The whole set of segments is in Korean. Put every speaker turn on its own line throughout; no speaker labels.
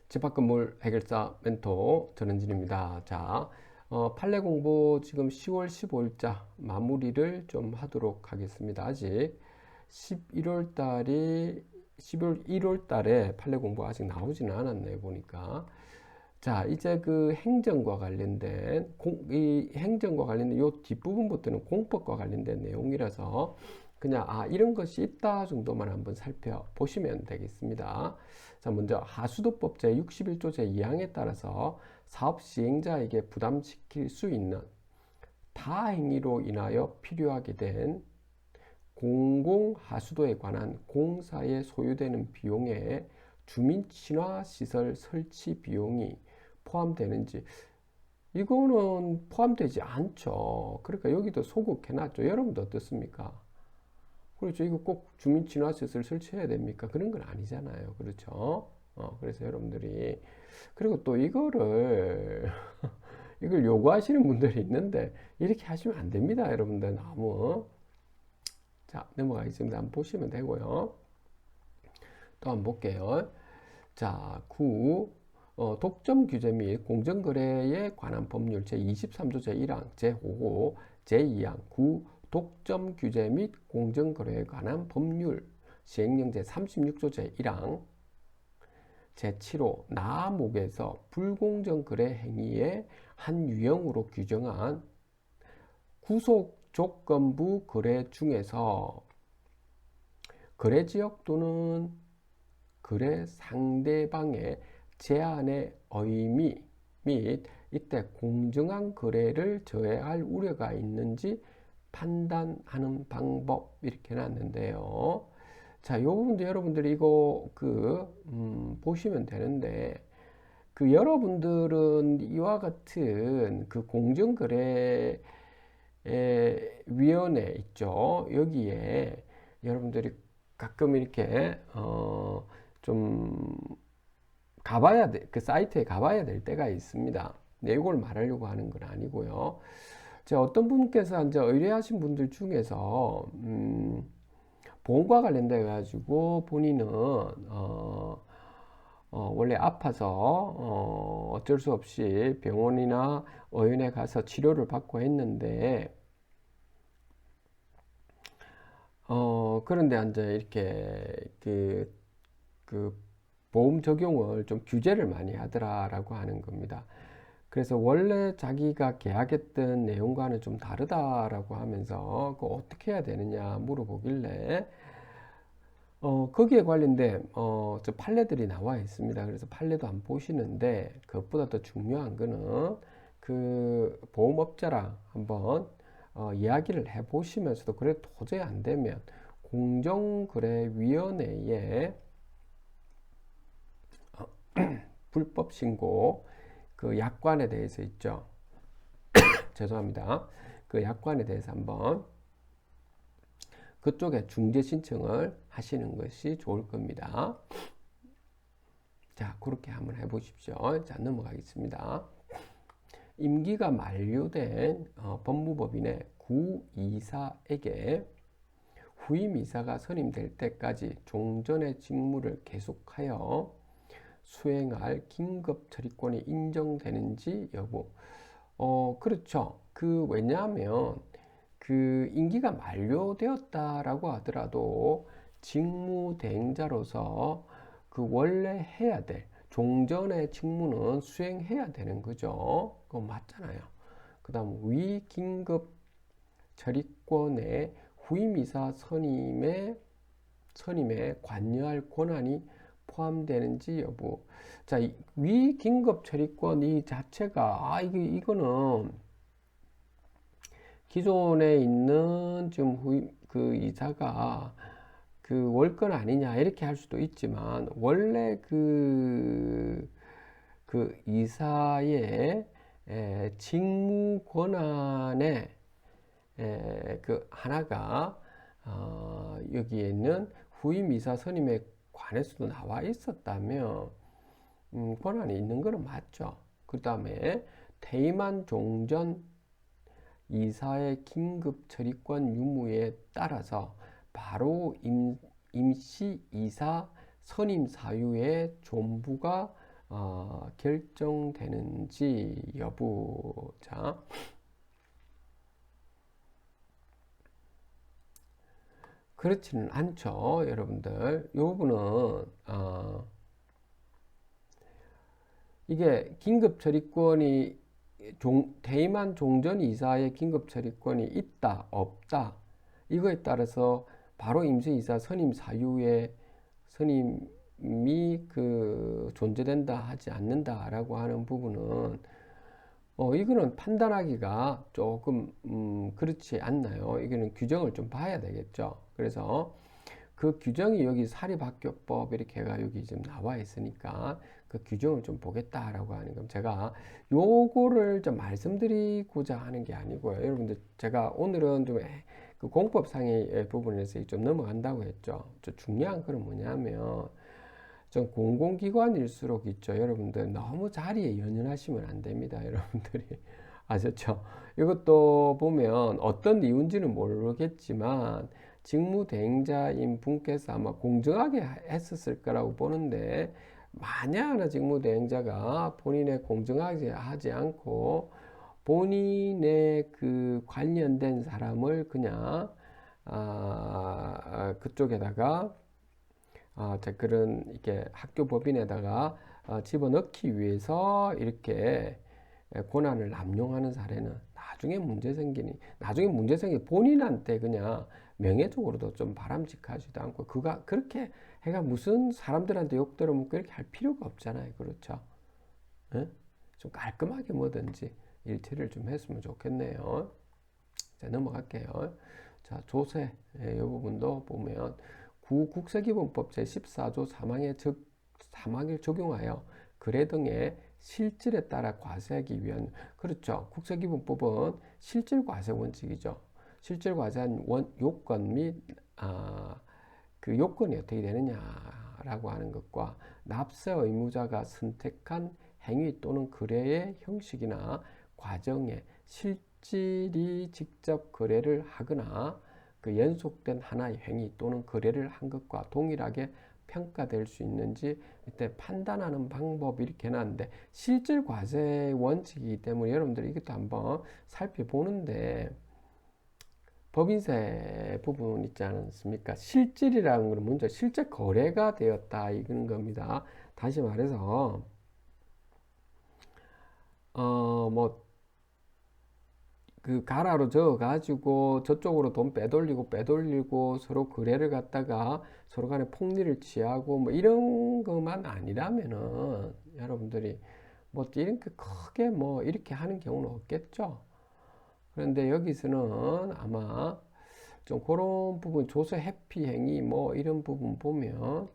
집 밖 건물 해결사 멘토 전현진입니다. 자, 판례 공부 지금 10월 15일자 마무리를 좀 하도록 하겠습니다. 아직 11월 달이 11월 1월 달에 판례 공부 아직 나오지는 않았네요, 보니까. 자, 이제 그 행정과 관련된 이 행정과 관련된 요 뒷부분부터는 공법과 관련된 내용이라서 그냥 이런 것이 있다 정도만 한번 살펴보시면 되겠습니다. 자, 먼저 하수도법 제61조 제2항에 따라서 사업 시행자에게 부담시킬 수 있는 타 행위로 인하여 필요하게 된 공공하수도에 관한 공사에 소요되는 비용에 주민 친화 시설 설치 비용이 포함되는지, 이거는 포함되지 않죠. 그러니까 여기도 소극해놨죠. 여러분도 어떻습니까? 그렇죠. 이거 꼭 주민 친화 시설 설치해야 됩니까? 그런 건 아니잖아요. 그렇죠. 그래서 여러분들이, 그리고 또 이거를 이걸 요구하시는 분들이 있는데 이렇게 하시면 안 됩니다. 여러분들 너무. 자, 넘어가겠습니다. 한번 보시면 되고요. 또 한번 볼게요. 자, 독점 규제 및 공정거래에 관한 법률 제23조 제1항, 제5호, 제2항, 독점 규제 및 공정거래에 관한 법률 시행령 제36조 제1항, 제7호 나목에서 불공정 거래 행위의 한 유형으로 규정한 구속 조건부 거래 중에서 거래 지역 또는 거래 상대방의 제한의 의미 및 이때 공정한 거래를 저해할 우려가 있는지 판단하는 방법, 이렇게 놨는데요. 자, 이 부분도 여러분들이 이거 보시면 되는데, 여러분들은 이와 같은 공정거래 위원회 있죠. 여기에 여러분들이 가끔 이렇게 좀 가봐야 돼. 그 사이트에 가봐야 될 때가 있습니다. 네, 이걸 말하려고 하는 건 아니고요. 제가 어떤 분께서 이제 의뢰하신 분들 중에서 보험과 관련돼 가지고 본인은 원래 아파서 어쩔 수 없이 병원이나 의원에 가서 치료를 받고 했는데 그런데 이제 이렇게 그 보험 적용을 좀 규제를 많이 하더라라고 하는 겁니다. 그래서 원래 자기가 계약했던 내용과는 좀 다르다라고 하면서 어떻게 해야 되느냐 물어보길래 거기에 관련된 저 판례들이 나와 있습니다. 그래서 판례도 안 보시는데, 그것보다 더 중요한 거는 그 보험업자랑 한번 이야기를 해 보시면서도 그래 도저히 안 되면 공정거래위원회에 불법 신고 그 약관에 대해서 있죠. 죄송합니다. 그 약관에 대해서 한번 그쪽에 중재 신청을 하시는 것이 좋을 겁니다. 자, 그렇게 한번 해보십시오. 자, 넘어가겠습니다. 임기가 만료된 법무법인의 구이사에게 후임 이사가 선임될 때까지 종전의 직무를 계속하여 수행할 긴급 처리권이 인정되는지 여부. 그렇죠. 왜냐하면 임기가 만료되었다라고 하더라도 직무대행자로서 원래 해야 될 종전의 직무는 수행해야 되는 거죠. 그거 맞잖아요. 그 다음 위 긴급 처리권에 후임이사 선임에 관여할 권한이 포함되는지 여부. 자, 위 긴급 처리권 이 자체가 이거는 기존에 있는 지금 이사가 월권 아니냐 이렇게 할 수도 있지만, 원래 이사의 직무 권한의 하나가 여기에 있는 후임 이사 선임에 관해서도 나와 있었다면 권한이 있는 거는 맞죠. 그 다음에 퇴임한 종전 이사의 긴급 처리권 유무에 따라서 바로 임시 이사 선임 사유의 존부가 결정되는지 여부. 자, 그렇지는 않죠, 여러분들. 이 부분은 이게 긴급처리권이 퇴임한 종전이사의 긴급처리권이 있다, 없다, 이거에 따라서 바로 임시이사 선임 사유에 선임이 존재된다 하지 않는다라고 하는 부분은 이거는 판단하기가 조금 그렇지 않나요? 이거는 규정을 좀 봐야 되겠죠. 그래서 그 규정이 여기 사립학교법 이렇게 해가 여기 지금 나와 있으니까 그 규정을 좀 보겠다라고 하는 건 제가 요거를 좀 말씀드리고자 하는 게 아니고요. 여러분들 제가 오늘은 좀 그 공법상의 부분에서 좀 넘어간다고 했죠. 좀 중요한 건 뭐냐면 좀 공공기관일수록 있죠. 여러분들 너무 자리에 연연하시면 안 됩니다. 여러분들이 아셨죠? 이것도 보면 어떤 이유인지는 모르겠지만 직무대행자인 분께서 아마 공정하게 했었을 거라고 보는데 만약 하나 직무대행자가 본인의 공정하게 하지 않고 본인의 그 관련된 사람을 그냥 그쪽에다가 댓글은 이렇게 학교 법인에다가 집어넣기 위해서 이렇게 권한을 남용하는 사례는 나중에 문제 생기 본인한테 그냥 명예적으로도 좀 바람직하지도 않고 그가 그렇게 해가 무슨 사람들한테 욕 들으면 그렇게 할 필요가 없잖아요. 그렇죠? 예? 좀 깔끔하게 뭐든지 일치를 좀 했으면 좋겠네요. 자, 넘어갈게요. 자, 조세 이 부분도 보면 국세기본법 제14조 3항을 적용하여 거래 등의 실질에 따라 과세하기 위한 그렇죠. 국세기본법은 실질 과세 원칙이죠. 실질 과세한 요건 및 그 요건이 어떻게 되느냐라고 하는 것과 납세 의무자가 선택한 행위 또는 거래의 형식이나 과정에 실질이 직접 거래를 하거나 그 연속된 하나의 행위 또는 거래를 한 것과 동일하게 평가될 수 있는지 이때 판단하는 방법이 이렇게 해놨는데 실질 과세 원칙이기 때문에 여러분들이 이것도 한번 살펴보는데 법인세 부분 있지 않습니까? 실질이라는 건 먼저 실제 거래가 되었다 이런 겁니다. 다시 말해서 그 가라로 적어 가지고 저쪽으로 돈 빼돌리고 서로 거래를 갖다가 서로 간에 폭리를 취하고 뭐 이런 것만 아니라면은 여러분들이 뭐 이렇게 크게 뭐 이렇게 하는 경우는 없겠죠. 그런데 여기서는 아마 좀 그런 부분 조세 회피 행위 뭐 이런 부분 보면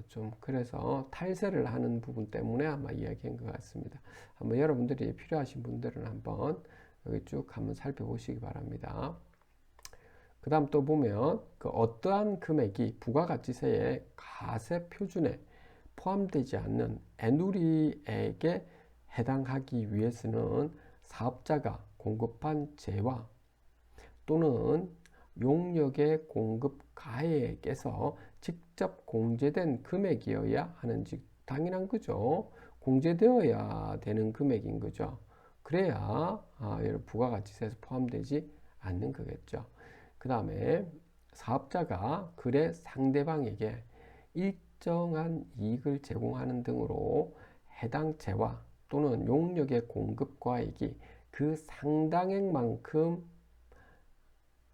좀 그래서 탈세를 하는 부분 때문에 아마 이야기한 것 같습니다. 한번 여러분들이 필요하신 분들은 한번 여기 쭉 한번 살펴보시기 바랍니다. 그 다음 또 보면 그 어떠한 금액이 부가가치세의 가세 표준에 포함되지 않는 애누리에게 해당하기 위해서는 사업자가 공급한 재화 또는 용역의 공급 가액에서 직접 공제된 금액이어야 하는지 당연한 거죠. 공제되어야 되는 금액인 거죠. 그래야 부가가치세에서 포함되지 않는 거겠죠. 그 다음에 사업자가 거래 상대방에게 일정한 이익을 제공하는 등으로 해당 재화 또는 용역의 공급 과액이 그 상당액만큼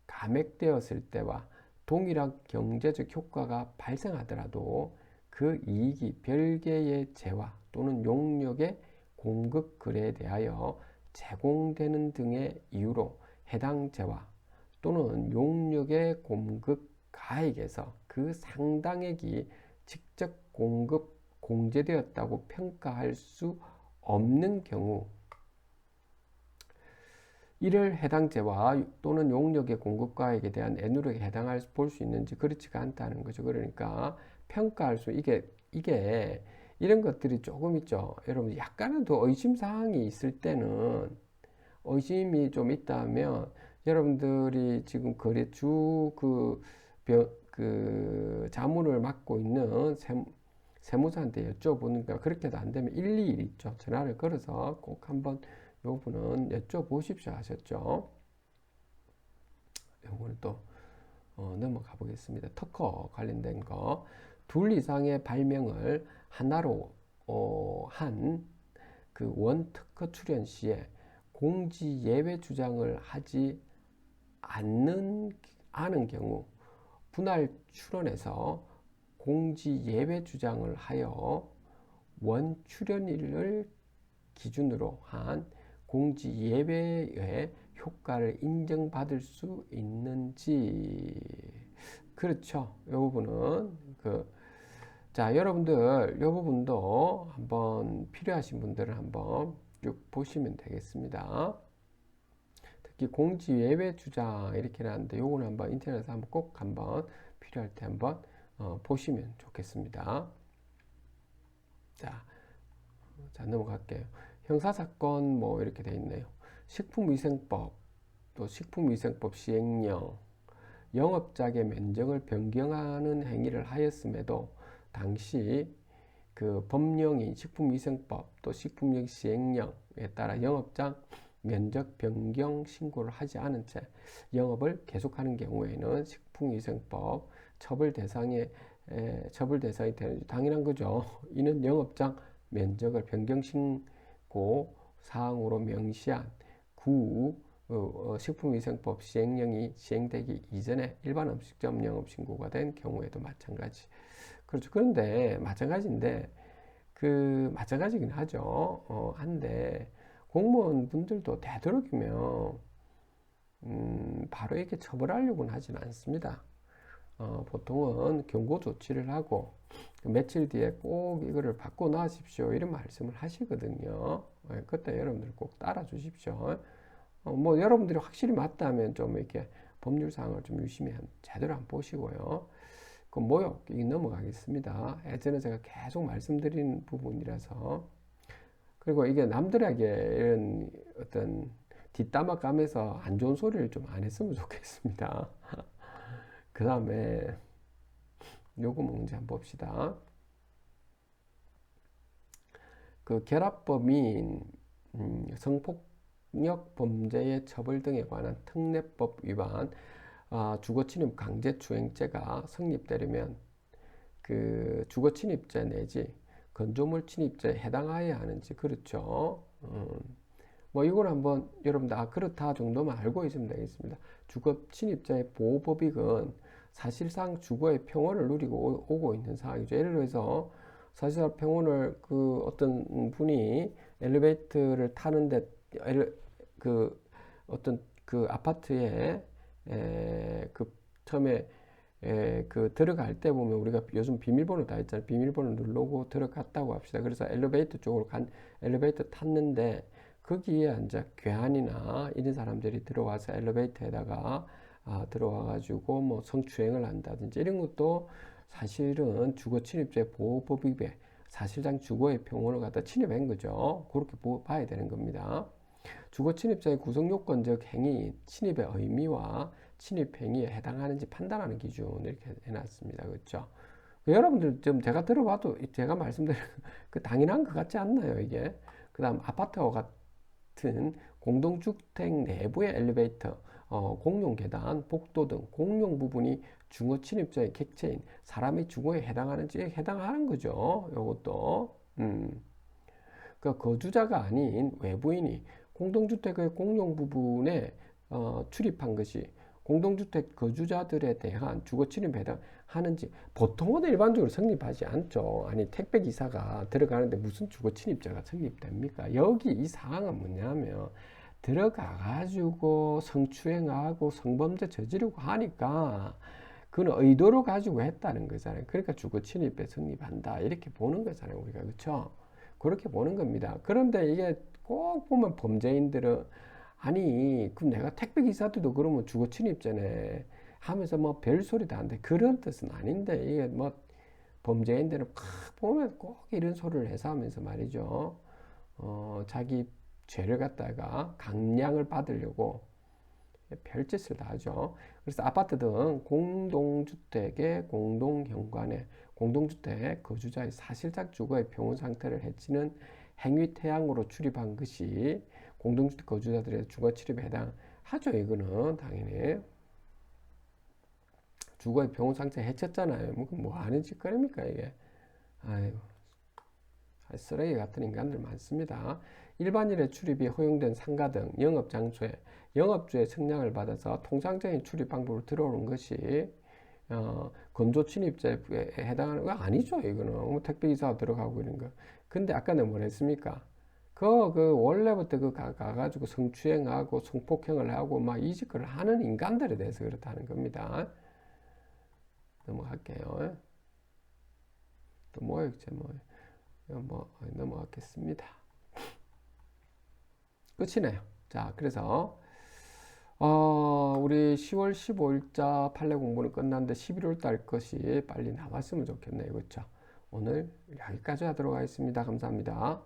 감액되었을 때와 동일한 경제적 효과가 발생하더라도 그 이익이 별개의 재화 또는 용역의 공급 거래에 대하여 제공되는 등의 이유로 해당 재화 또는 용역의 공급 가액에서 그 상당액이 직접 공제되었다고 평가할 수 없는 경우 이를 해당 재화 또는 용역의 공급가액에 대한 애누락에 해당할 볼 수 있는지 그렇지가 않다는 거죠. 그러니까 평가할 수 이게 이런 것들이 조금 있죠. 여러분 약간은 더 의심 사항이 있을 때는 의심이 좀 있다면 여러분들이 지금 거래주 그 자문을 맡고 있는 세무사한테 여쭤보니까 그렇게도 안 되면 121 있죠. 전화를 걸어서 꼭 한번 요분은 여쭤보십시오 하셨죠. 요거는 또 넘어가 보겠습니다. 특허 관련된 거. 둘 이상의 발명을 하나로 한 그 원특허 출연 시에 공지 예외 주장을 하지 않는 경우 분할 출원에서 공지 예외 주장을 하여 원 출연일을 기준으로 한 공지 예외의 효과를 인정받을 수 있는지. 그렇죠. 이 부분은 자, 여러분들 이 부분도 한번 필요하신 분들은 한번 쭉 보시면 되겠습니다. 특히 공지 예외 주장 이렇게 나는데 요거는 한번 인터넷에서 한번 꼭 한번 필요할 때 한번 보시면 좋겠습니다. 자, 넘어갈게요. 형사사건 뭐 이렇게 돼 있네요. 식품위생법, 또 식품위생법 시행령, 영업장의 면적을 변경하는 행위를 하였음에도 당시 그 법령인 식품위생법 또 식품령 시행령에 따라 영업장 면적 변경 신고를 하지 않은 채 영업을 계속하는 경우에는 식품위생법 처벌 대상이 되는 당연한 거죠. 이는 영업장 면적을 변경 신고 사항으로 명시한 식품위생법 시행령이 시행되기 이전에 일반 음식점 영업 신고가 된 경우에도 마찬가지. 그렇죠. 그런데 마찬가지인데 마찬가지긴 하죠. 한데 공무원 분들도 되도록이면 바로 이렇게 처벌하려고는 하진 않습니다. 보통은 경고 조치를 하고 며칠 뒤에 꼭 이거를 바꿔 놔십시오 이런 말씀을 하시거든요. 그때 여러분들 꼭 따라 주십시오. 뭐 여러분들이 확실히 맞다면 좀 이렇게 법률 사항을 좀 유심히 제대로 한번 보시고요. 그 모욕 이 넘어가겠습니다. 예전에 제가 계속 말씀드린 부분이라서. 그리고 이게 남들에게 이런 어떤 뒷담화 까면서 안 좋은 소리를 좀 안 했으면 좋겠습니다. 그 다음에 요거 뭔지 한번 봅시다. 그 결합범인 성폭력 범죄의 처벌 등에 관한 특례법 위반 주거침입 강제추행죄가 성립되려면 그 주거침입죄 내지 건조물 침입죄에 해당하여야 하는지. 그렇죠. 뭐 이걸 한번 여러분들 그렇다 정도만 알고 있으면 되겠습니다. 주거침입자의 보호법익은 사실상 주거의 평온을 누리고 오고 있는 상황이죠. 예를 들어서 사실상 평온을 어떤 분이 엘리베이터를 타는데 어떤 아파트에 처음에 들어갈 때 보면 우리가 요즘 비밀번호 다 있잖아요. 비밀번호 누르고 들어갔다고 합시다. 그래서 엘리베이터 쪽으로 엘리베이터 탔는데 거기에 이제 괴한이나 이런 사람들이 들어와서 엘리베이터에다가 들어와가지고 뭐 성추행을 한다든지 이런 것도 사실은 주거침입죄 보호법위배 사실상 주거의 평온을 갖다 침입한 거죠. 그렇게 봐야 되는 겁니다. 주거침입자의 구성요건적 행위, 침입의 의미와 침입행위에 해당하는지 판단하는 기준 이렇게 해놨습니다. 그렇죠? 여러분들 좀 제가 들어봐도 제가 말씀드린 당연한 것 같지 않나요? 이게 그 다음 아파트와 같은 공동주택 내부의 엘리베이터, 공용 계단, 복도 등 공용 부분이 주거 침입자의 객체인 사람의 주거에 해당하는지 해당하는 거죠. 이것도 그러니까 거주자가 아닌 외부인이 공동주택의 공용 부분에 출입한 것이 공동주택 거주자들에 대한 주거침입에 해당하는지 보통은 일반적으로 성립하지 않죠. 아니 택배기사가 들어가는데 무슨 주거침입자가 성립됩니까? 여기 이 사항은 뭐냐면 들어가가지고 성추행하고 성범죄 저지르고 하니까 그건 의도로 가지고 했다는 거잖아요. 그러니까 주거침입에 성립한다 이렇게 보는 거잖아요. 우리가 그렇죠? 그렇게 보는 겁니다. 그런데 이게 꼭 보면 범죄인들은 아니 그럼 내가 택배기사들도 그러면 주거침입죄네 하면서 뭐 별소리도 안 돼. 그런 뜻은 아닌데 이게 뭐 범죄인들은 보면 꼭 이런 소리를 해서 하면서 말이죠. 자기 죄를 갖다가 강량을 받으려고 별짓을 다 하죠. 그래서 아파트 등 공동주택의 공동현관에 공동주택 거주자의 사실상 주거의 평온 상태를 해치는 행위 태양으로 출입한 것이 공동주택 거주자들의 주거 출입에 해당하죠. 이거는 당연히 주거의 평온 상태 해쳤잖아요. 뭐 하는 짓거리입니까 이게? 아이고, 쓰레기 같은 인간들 많습니다. 일반인의 출입이 허용된 상가 등 영업장소에 영업주의 성량을 받아서 통상적인 출입 방법으로 들어오는 것이 건조 침입자에 해당하는 거 아니죠. 이거는 뭐 택배기사 들어가고 이런 거. 근데 아까 내가 뭘 했습니까? 그 원래부터 가가지고 성추행하고 성폭행을 하고 막 이 짓거리를 하는 인간들에 대해서 그렇다는 겁니다. 넘어갈게요. 또 뭐예요? 넘어가겠습니다. 끝이네요. 자, 그래서 우리 10월 15일자 판례 공부는 끝났는데 11월 달 것이 빨리 나왔으면 좋겠네요. 그렇죠? 오늘 여기까지 하도록 하겠습니다. 감사합니다.